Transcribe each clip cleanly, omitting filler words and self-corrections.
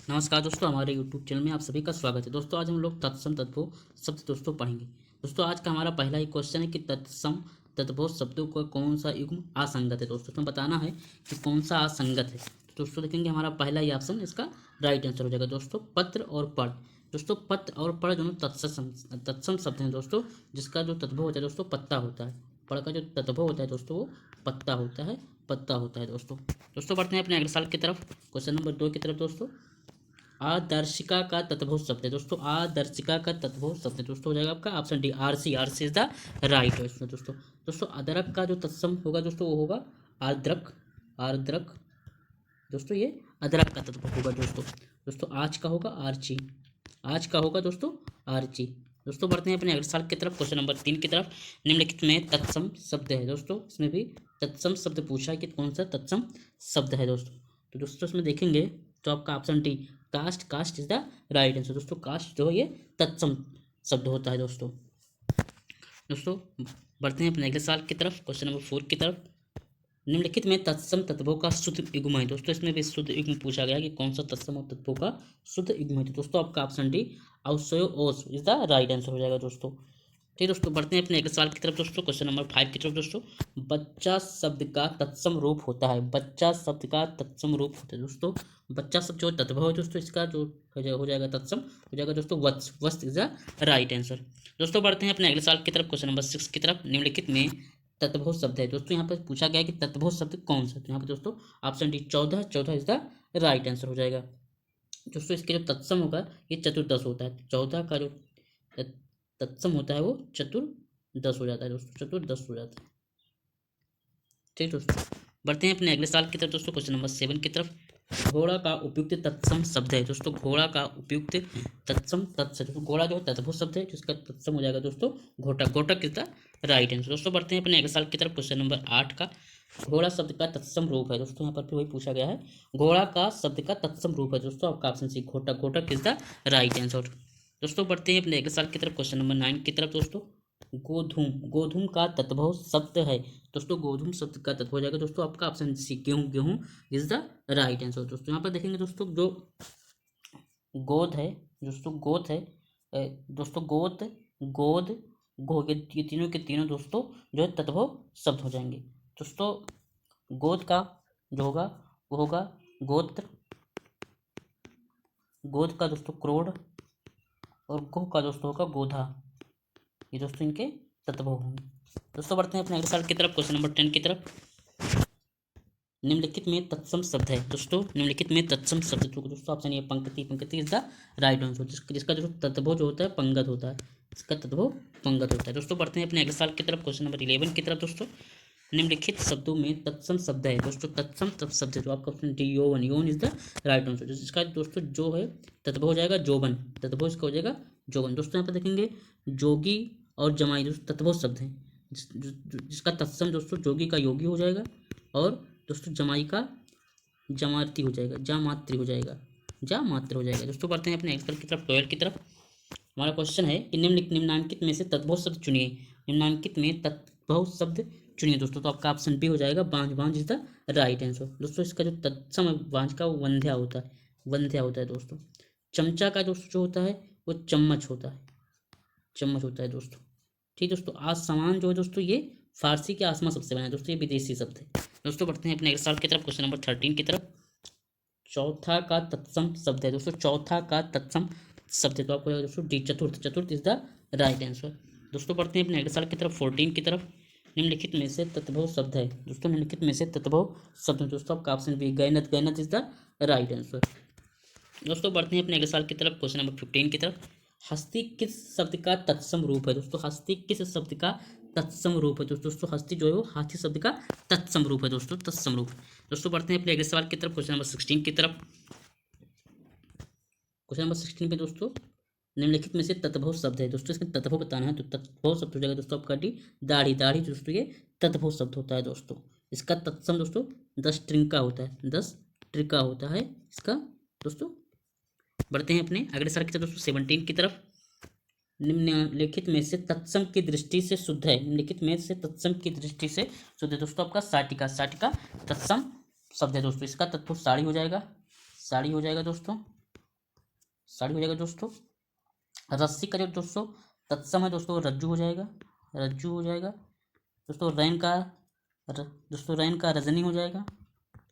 नमस्कार दोस्तों, हमारे YouTube चैनल में आप सभी का स्वागत है। दोस्तों आज हम लोग तत्सम तद्भव शब्द दोस्तों पढ़ेंगे। दोस्तों आज का हमारा पहला ही क्वेश्चन है कि तत्सम तद्भव शब्दों का कौन सा युग्म असंगत है। दोस्तों हमें बताना है कि कौन सा असंगत है। तो दोस्तों देखेंगे हमारा पहला ही ऑप्शन इसका राइट आंसर हो जाएगा दोस्तों, पत्र और पढ़। दोस्तों पत्र और पढ़ दोनों तत्सम शब्द हैं दोस्तों, जिसका जो तद्भव होता है दोस्तों पत्ता होता है। पढ़ का जो तद्भव होता है दोस्तों वो पत्ता होता है, पत्ता होता है दोस्तों। दोस्तों बढ़ते हैं अपने अगले साल की तरफ, क्वेश्चन नंबर 2 की तरफ। दोस्तों आदर्शिका का तत्भव शब्द है दोस्तों, आदर्शिका का तत्भव शब्द है दोस्तों, हो जाएगा आपका option D, RC. RC is the right इसमें दोस्तों। दोस्तों अदरक का जो तत्सम होगा दोस्तों वो होगा आर्द्रक, आर्द्रक। दोस्तों ये अदरक का तत्भव होगा दोस्तों। दोस्तों आज का होगा आर्ची, आज का होगा दोस्तों आर्ची। दोस्तों बढ़ते हैं अपने अगले साल की तरफ, क्वेश्चन नंबर 3 की तरफ। निम्नलिखित में तत्सम शब्द है दोस्तों, इसमें भी तत्सम शब्द पूछा है कि कौन सा तत्सम शब्द है दोस्तों। तो दोस्तों इसमें देखेंगे तो आपका ऑप्शन डी, कास्ट। कास्ट इज द राइट आंसर दोस्तों। कास्ट जो है ये तत्सम शब्द होता है दोस्तों। दोस्तों बढ़ते हैं अपने अगले साल की तरफ, क्वेश्चन नंबर 4 की तरफ। निम्नलिखित में तत्सम तत्वों का शुद्ध युग्म है दोस्तों, इसमें भी शुद्ध युग्म पूछा गया कि कौन सा तत्सम और तत्वों का शुद्ध युग्म है। तो दोस्तों आपका ऑप्शन डी, औसयो ओस इज द राइट आंसर हो जाएगा दोस्तों। ठीक दोस्तों बढ़ते हैं अपने अगले सवाल की तरफ दोस्तों, क्वेश्चन नंबर 5 की तरफ। दोस्तों बच्चा शब्द का तत्सम रूप होता है, बच्चा शब्द का तत्सम रूप होता है दोस्तों। बच्चा शब्द जो तद्भव है दोस्तों, इसका जो हो जाएगा तत्सम हो जाएगा दोस्तों वत्स। वत्स इज द राइट आंसर। दोस्तों बढ़ते हैं अपने अगले साल की तरफ, क्वेश्चन नंबर 6 की तरफ। निम्नलिखित में तत्भव शब्द है दोस्तों, यहाँ पर पूछा गया है कि तत्भव शब्द कौन सा। तो यहाँ पर दोस्तों option D 14, 14 is the right answer हो जाएगा दोस्तों। इसके जो तत्सम होगा ये चतुर्दश होता है, 14 का जो तत्सम होता है वो चतुर्दश हो जाता है दोस्तों, चतुर्दश हो जाता है। ठीक दोस्तों बढ़ते हैं अपने अगले साल की तरफ दोस्तों, क्वेश्चन नंबर 7 की तरफ। घोड़ा का उपयुक्त तत्सम शब्द है दोस्तों, घोड़ा का उपयुक्त तत्सम दोस्तों। घोड़ा जो है तत्भव शब्द है, जिसका तत्सम हो जाएगा दोस्तों घोटक। घोटक किसका राइट आंसर। दोस्तों बढ़ते हैं अपने अगले साल की तरफ, क्वेश्चन नंबर 8 का। घोड़ा शब्द का तत्सम रूप है दोस्तों, यहाँ पर भी वही पूछा गया है। घोड़ा का शब्द का तत्सम रूप है दोस्तों, आपका ऑप्शन सी घोटक। घोटक इज द राइट आंसर। दोस्तों बढ़ते हैं अपने अगले साल की तरफ, क्वेश्चन नंबर 9 की तरफ। दोस्तों गोधूम, गोधूम का तत्भव शब्द है दोस्तों, गोधूम शब्द का तत्व हो जाएगा दोस्तों आपका ऑप्शन सी, गेहूं। गेहूं इज द राइट आंसर दोस्तों। यहाँ पर देखेंगे दोस्तों जो गोद है दोस्तों, गोद है दोस्तों, गोद, गोद, गोगे, ये तीनों के तीनों दोस्तों जो है तत्भव शब्द हो जाएंगे दोस्तों। गोद का जो होगा वो होगा गोत्र, गोद का दोस्तों क्रोध, और गोह का दोस्तों होगा गोधा। ये दोस्तों इनके तत्व होंगे। दोस्तों बढ़ते हैं अपने अगले साल की तरफ, क्वेश्चन नंबर 10 की तरफ। निम्नलिखित में तत्सम शब्द है दोस्तों, निम्नलिखित में तत्सम शब्द तो दोस्तों ऑप्शन ये पंक्ति। पंक्ति इज द राइट आंसर, जिसका जो तत्व जो होता है पंगत होता है, इसका तत्व पंगत होता है। दोस्तों बढ़ते हैं अपने अगले साल की तरफ, क्वेश्चन नंबर 11 की तरफ। दोस्तों निम्नलिखित शब्दों में तत्सम शब्द है दोस्तों, तत्सम शब्द है जो आपका ऑप्शन डी, यौवन। यौवन इज द राइट आंसर, जिसका दोस्तों जो है तत्व हो जाएगा जोबन, तत्व इसका हो जाएगा जोबन। दोस्तों यहाँ पर देखेंगे जोगी और जमाई दोस्तों तत्व शब्द हैं, जिसका तत्सम दोस्तों जोगी का योगी हो जाएगा, और दोस्तों जमाई का जमाती हो जाएगा, जामात्र हो जाएगा, जामात्र हो जाएगा। दोस्तों बढ़ते हैं अपने एक्सल की तरफ, 12 की तरफ। हमारा क्वेश्चन है कि निम्नांकित में से तत्भव शब्द चुनिए। निम्नांकित में तत्भव शब्द चुनिए दोस्तों, तो आपका ऑप्शन बी हो जाएगा बांझ। बांझ इज द राइट आंसर दोस्तों। इसका जो तत्सम है बांझ का वो वंध्या होता है, वंध्या होता है दोस्तों। चमचा का दोस्तों जो होता है वो चम्मच होता है, चम्मच होता है दोस्तों। ठीक दोस्तों आज सामान जो है दोस्तों ये फारसी के आसमा शब्द से बना है दोस्तों, ये विदेशी शब्द है। दोस्तों बढ़ते हैं अपने अगले साल की तरफ, क्वेश्चन नंबर 13 की तरफ। चौथा का तत्सम शब्द है दोस्तों, चौथा का तत्सम शब्द है तो आपको दोस्तों डी, चतुर्थ। चतुर्थ इज द राइट आंसर। दोस्तों बढ़ते हैं अपने अगले साल की तरफ, 14 की तरफ। निम्नलिखित में से तत्भव शब्द है दोस्तों, निम्नलिखित में से तत्भव शब्द है दोस्तों, आपका ऑप्शन बी गैनत। गैनत इज द राइट आंसर। दोस्तों बढ़ते हैं अपने अगले साल की तरफ, क्वेश्चन नंबर 15 की तरफ। हस्ती किस शब्द का तत्सम रूप है दोस्तों, हस्ती किस शब्द का तत्सम रूप है दोस्तों। हस्ती जो है वो हाथी शब्द का तत्सम रूप है दोस्तों, तत्सम रूप। दोस्तों बढ़ते हैं अपने अगले सवाल की तरफ, क्वेश्चन नंबर 16 की तरफ। क्वेश्चन नंबर 16 पे दोस्तों निम्नलिखित में से तत्भव शब्द है दोस्तों, इसमें तत्भव बताना है, तो तत्भव शब्द हो जाएगा दोस्तों आपका डी, दाढ़ी। दाढ़ी दोस्तों ये तत्भव शब्द होता है दोस्तों। इसका तत्सम दोस्तों 10 ट्रिंका होता है, 10 ट्रिका होता है इसका दोस्तों। बढ़ते हैं अपने अगले सवाल की तरफ दोस्तों, 17 की तरफ। निम्नलिखित में से तत्सम की दृष्टि से शुद्ध है, निम्नलिखित में से तत्सम की दृष्टि से शुद्ध है दोस्तों आपका साटिका। साटिका तत्सम शब्द है दोस्तों, इसका तत्व साड़ी हो जाएगा, साड़ी हो जाएगा दोस्तों। साड़ी हो जाएगा दोस्तों। रस्सी का जो दोस्तों तत्सम है दोस्तों रज्जु हो जाएगा, रज्जु हो जाएगा दोस्तों। दोस्तों रैन का रजनी हो जाएगा।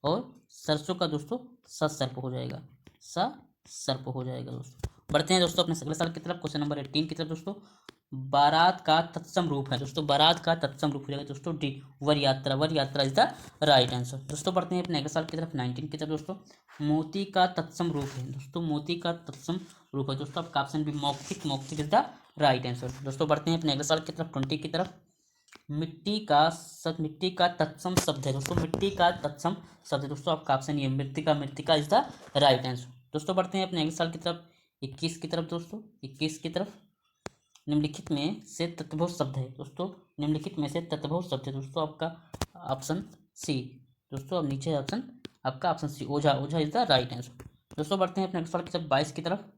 और सरसों का दोस्तों ससर्प हो जाएगा, ससर्प हो जाएगा दोस्तों। बढ़ते हैं दोस्तों अपने अगले साल की तरफ, क्वेश्चन नंबर 18 की तरफ दोस्तों। बारात का तत्सम रूप है दोस्तों, बारात का तत्सम रूप हो जाएगा दोस्तों डी, वर यात्रा, वर यात्रा इज द राइट आंसर दोस्तों। बढ़ते हैं अपने अगले साल की तरफ 19 की तरफ दोस्तों। मोती का तत्सम रूप है दोस्तों, मोती का तत्सम रूप है दोस्तों, आपका ऑप्शन बी मौक्तिक, मौक्तिक इज द राइट आंसर दोस्तों। बढ़ते हैं अपने अगले साल की तरफ 20 की तरफ। मिट्टी का तत्सम शब्द है दोस्तों, मिट्टी का तत्सम शब्द है दोस्तों, आपका ऑप्शन ये मृतिका, मृतिका इज द राइट आंसर दोस्तों। बढ़ते हैं अपने अगले साल की तरफ 21 की तरफ दोस्तों, 21 की तरफ। निम्नलिखित में से तत्भव शब्द है दोस्तों, निम्नलिखित में से तत्भव शब्द है दोस्तों, आपका ऑप्शन सी दोस्तों। अब नीचे ऑप्शन आपका ऑप्शन सी, ओझा, ओझा इज द राइट आंसर दोस्तों। बढ़ते हैं अपने अगले साल की तरफ 22 की तरफ।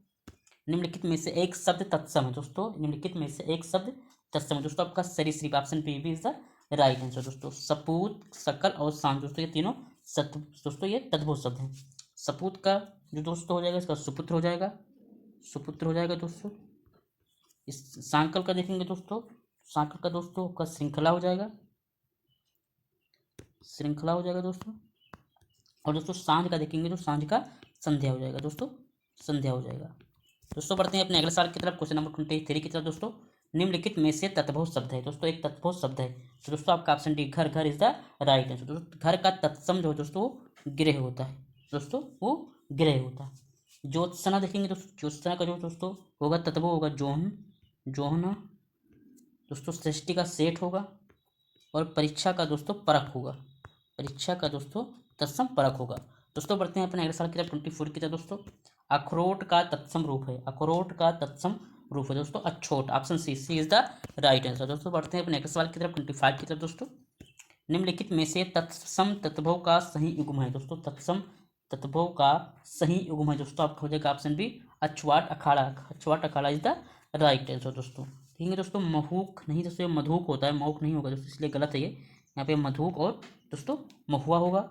निम्नलिखित में से एक शब्द तत्सम है दोस्तों, निम्नलिखित में से एक शब्द तत्सम है दोस्तों, आपका सरीसृप, option B is the right answer दोस्तों। सपूत, सकल और शांत दोस्तों ये तीनों दोस्तों ये तद्भव शब्द हैं। सपूत का जो दोस्तों हो जाएगा इसका सुपुत्र हो जाएगा, सुपुत्र हो जाएगा दोस्तों। इस सांकल का देखेंगे दोस्तों, सांकल का दोस्तों आपका श्रृंखला हो जाएगा, श्रृंखला हो जाएगा दोस्तों। और दोस्तों सांझ का देखेंगे तो सांझ का संध्या हो जाएगा दोस्तों, संध्या हो जाएगा दोस्तों। बढ़ते हैं अपने अगले साल की तरफ, क्वेश्चन नंबर 23 की तरफ दोस्तों। निम्नलिखित में से तत्भव शब्द है दोस्तों, एक तत्भव शब्द है तो दोस्तों आपका ऑप्शन डी, घर, घर इज द राइट आंसर दोस्तों। घर का तत्सम जो दोस्तों वो गृह होता है दोस्तों, वो गृह होता है। ज्योत्सना देखेंगे दोस्तों, ज्योत्सना का जो दोस्तों होगा तत्भव होगा जोहन, जोहना दोस्तों। सृष्टि का सेठ होगा। और परीक्षा का दोस्तों परख होगा, परीक्षा का दोस्तों तत्सम परख होगा दोस्तों। बढ़ते हैं अपने अगले साल की तरफ 24 की तरफ दोस्तों। अखरोट का तत्सम रूप है, अखरोट का तत्सम रूप है दोस्तों अछोट, option C, C is the right answer दोस्तों। बढ़ते हैं अपने अगले सवाल की तरफ 25 की तरफ दोस्तों। निम्नलिखित में से तत्सम तत्भव का सही युग्म है दोस्तों, तत्सम तत्भव का सही युग्म है दोस्तों, आपका हो जाएगा ऑप्शन बी, अछवाट अखाड़ा, अछवाट अखाड़ा इज द राइट आंसर दोस्तों। ठीक है दोस्तों, महूक नहीं दोस्तों, मधुक होता है, महूक नहीं होगा दोस्तों, इसलिए गलत है ये। यहाँ पे मधुक और दोस्तों महुआ होगा।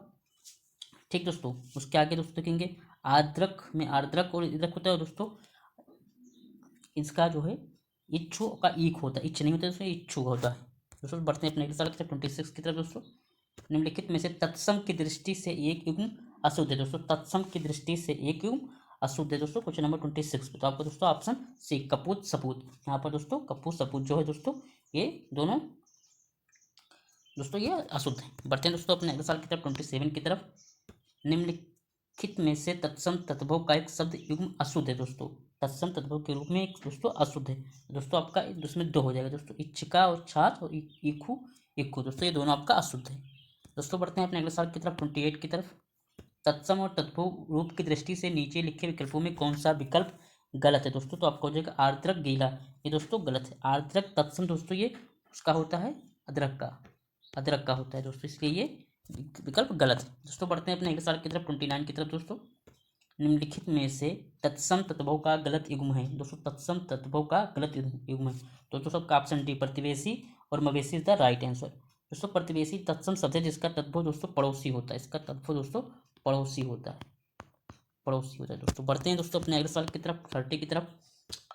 ठीक दोस्तों, उसके आगे दोस्तों देखेंगे आर्द्रक में, आर्द्रक और इद्रक होता है दोस्तों, इसका जो है इच्छु का ईक होता है, इच्छ नहीं होता है दोस्तों, इच्छु होता है दोस्तों। बढ़ते हैं अपने अगले साल की तरफ 26 की तरफ दोस्तों। निम्नलिखित में से तत्सम की दृष्टि से एक युग्म अशुद्ध है दोस्तों, तत्सम की दृष्टि से एक युग्म अशुद्ध है दोस्तों। क्वेश्चन नंबर 26 पे तो आपको दोस्तों ऑप्शन सी, कपूत सपूत, यहाँ पर दोस्तों कपूत सपूत जो है दोस्तों ये दोनों दोस्तों ये अशुद्ध है। बढ़ते हैं दोस्तों अपने अगले साल की तरफ 27 की तरफ। निम्नलिखित में से तत्सम तत्भव का एक शब्द युग्म अशुद्ध है दोस्तों, तत्सम तत्भव के रूप में एक दोस्तों अशुद्ध है दोस्तों, आपका उसमें दो हो जाएगा दोस्तों, इच्छिका और छात और इखु, इखु दोस्तों ये दोनों आपका अशुद्ध है दोस्तों। बढ़ते हैं अपने अगले साल की तरफ 28 की तरफ। तत्सम और तत्भव रूप की दृष्टि से नीचे लिखे विकल्पों में कौन सा विकल्प गलत है दोस्तों, तो आपको हो जाएगा आर्द्रक गीला, ये दोस्तों गलत है। आर्द्रक तत्सम दोस्तों ये उसका होता है अदरक का, अदरक का होता है दोस्तों, इसलिए ये विकल्प गलत है दोस्तों। बढ़ते हैं अपने अगले साल की तरफ 29 की तरफ दोस्तों। निम्नलिखित में से तत्सम तत्भव का गलत युग्म है दोस्तों, तत्सम तत्भव का गलत युग्म है तो दोस्तों सबका ऑप्शन डी, प्रतिवेशी और मवेशी इज द राइट आंसर दोस्तों। प्रतिवेशी तत्सम शब्द है जिसका तत्भव दोस्तों पड़ोसी होता है, इसका तत्भव दोस्तों पड़ोसी होता है, पड़ोसी होता है दोस्तों। बढ़ते हैं दोस्तों अपने अगले साल की तरफ 30 की तरफ।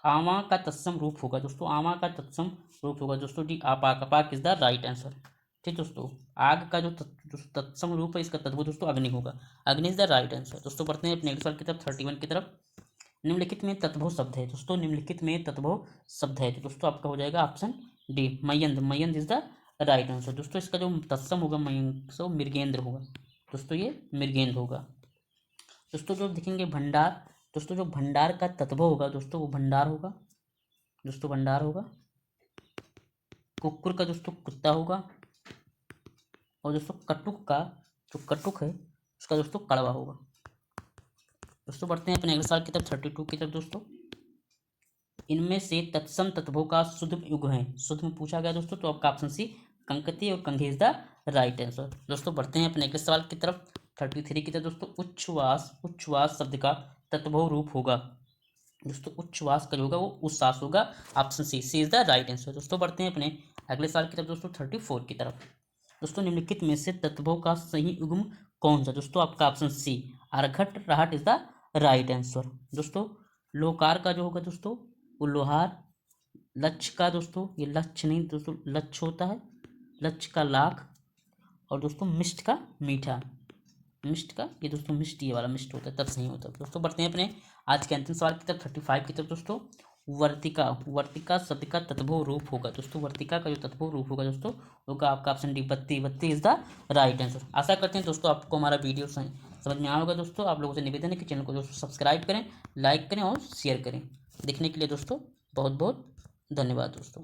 आमा का तत्सम रूप होगा दोस्तों, आमा का तत्सम रूप होगा दोस्तों डी, आपाक, अपाक इज द राइट आंसर। ठीक दोस्तों, आग का जो तत्सम रूप है इसका तत्व दोस्तों अग्नि होगा, अग्नि इज द राइट आंसर दोस्तों। बढ़ते हैं अपने अगले साल की तरफ 31 की तरफ। निम्नलिखित में तत्भव शब्द है दोस्तों, निम्नलिखित में तत्भव शब्द है तो दोस्तों आपका हो जाएगा option D, Mainda, Mainda is the right answer दोस्तों। इसका जो तत्सम होगा मयंद सो मृगेंद्र होगा दोस्तों, ये मृगेंद्र होगा दोस्तों। जो देखेंगे भंडार दोस्तों, जो भंडार का तत्भव होगा दोस्तों वो भंडार होगा दोस्तों, भंडार होगा। कुक्कुर का दोस्तों कुत्ता होगा। और दोस्तों कटुक का जो कटुक है उसका दोस्तों कड़वा होगा दोस्तों। बढ़ते हैं अपने अगले साल की तरफ 32 की तरफ दोस्तों। इनमें से तत्सम तत्भव का शुद्ध युग है, शुद्ध में पूछा गया दोस्तों, तो आपका ऑप्शन सी, कंकती और कंघी इज द राइट आंसर दोस्तों। बढ़ते हैं अपने अगले सवाल की तरफ 33 की तरफ दोस्तों। उच्छ्वास, उच्छ्वास शब्द का तत्भव रूप होगा दोस्तों, उच्छ्वास का जो होगा वो उच्छ्वास होगा, option C, C is the right answer दोस्तों। बढ़ते हैं अपने अगले साल की तरफ दोस्तों 34 की तरफ दोस्तों। निम्नलिखित में से तत्भव का सही युग्म कौन सा दोस्तों, आपका ऑप्शन सी, अर्घट राहट इज द राइट आंसर दोस्तों। लोकार का जो होगा दोस्तों वो लोहार। लक्ष्य का दोस्तों ये लक्ष्य नहीं दोस्तों, लक्ष्य होता है, लक्ष्य का लाख। और दोस्तों मिष्ट का मीठा, मिष्ट का ये दोस्तों मिष्ट, ये वाला मिष्ट होता है तब सही होता है। दोस्तों बढ़ते हैं अपने आज के अंतिम सवाल की तरफ 35 की तरफ दोस्तों। वर्तिका, वर्तिका शब्द का तत्भव रूप होगा दोस्तों, वर्तिका का जो तत्भव रूप होगा दोस्तों होगा आपका ऑप्शन डी बत्ती। बत्ती इज द राइट आंसर। आशा करते हैं दोस्तों आपको हमारा वीडियो समझ में आया होगा दोस्तों। आप लोगों से निवेदन है कि चैनल को दोस्तों सब्सक्राइब करें, लाइक करें और शेयर करें। देखने के लिए दोस्तों बहुत बहुत धन्यवाद दोस्तों।